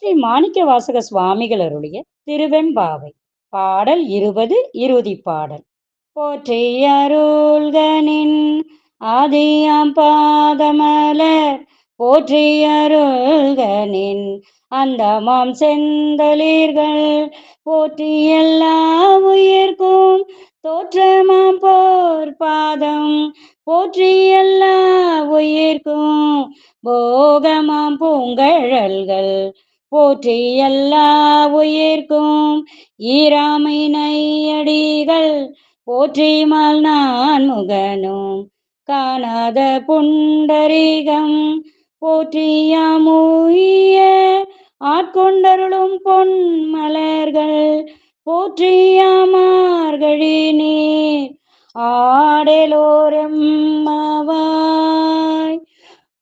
ஸ்ரீ மாணிக்கவாசக சுவாமிகள் அருளிய திருவெம்பாவை. பாடல் 20, இறுதி பாடல். போற்றி அருள்கனின் ஆதியாம் பாதமலர் போற்றி அருள்கனின் அந்தமாம் செந்தளிர்கள் போற்றி எல்லா உயிர்க்கும் தோற்றமாம் போர் பாதம் போற்றி எல்லா உயிர்க்கும் போகமாம் பூங்கழல்கள் போற்றி எல்லா உயிர்க்கும் ஈராமை நையடிகள் போற்றிமால் நான் முகனும் காணாத புண்டரிகம் போற்றியாமூய ஆட்கொண்டருளும் பொன் மலர்கள் போற்றியாமார்கழி நீர் ஆடலோரெம்மாவாய்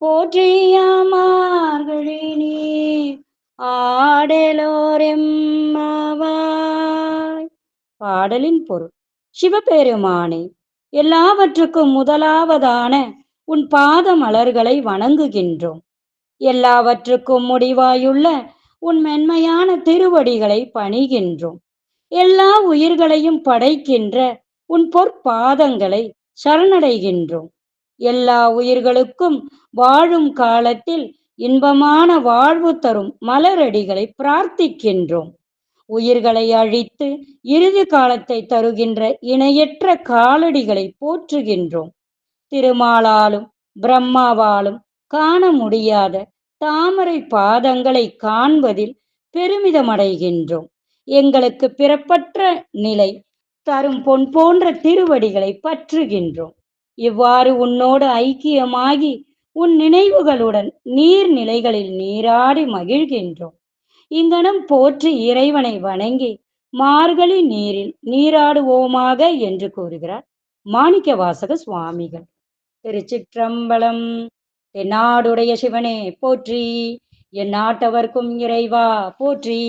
போற்றியாமார்கழி நீர் ஆடலோரெம்மாவாய். பாடலின் பொருள். சிவபெருமானே, எல்லாவற்றுக்கும் முதலாவதான உன் பாத மலர்களை வணங்குகின்றோம். எல்லாவற்றுக்கும் முடிவாயுள்ள உன் மென்மையான திருவடிகளை பணிகின்றோம். எல்லா உயிர்களையும் படைக்கின்ற உன் பொற்பாதங்களை சரணடைகின்றோம். எல்லா உயிர்களுக்கும் வாழும் காலத்தில் இன்பமான வாழ்வு தரும் மலரடிகளை பிரார்த்திக்கின்றோம். உயிர்களை அழித்து இறுதி காலத்தை தருகின்ற இணையற்ற காலடிகளை போற்றுகின்றோம். திருமாலாலும் பிரம்மாவாலும் காண முடியாத தாமரை பாதங்களை காண்பதில் பெருமிதமடைகின்றோம். எங்களுக்கு பிறப்பற்ற நிலை தரும் பொன் போன்ற திருவடிகளை பற்றுகின்றோம். இவ்வாறு உன்னோடு ஐக்கியமாகி உன் நினைவுகளுடன் நீர்நிலைகளில் நீராடி மகிழ்கின்றோம். இங்கனம் போற்றி இறைவனை வணங்கி மார்கழி நீரில் நீராடுவோமாக என்று கூறுகிறார் மாணிக்கவாசக சுவாமிகள். திருச்சிற்றம்பலம். தென்னாடுடைய சிவனே போற்றி, என் நாட்டவர்க்கும் இறைவா போற்றி.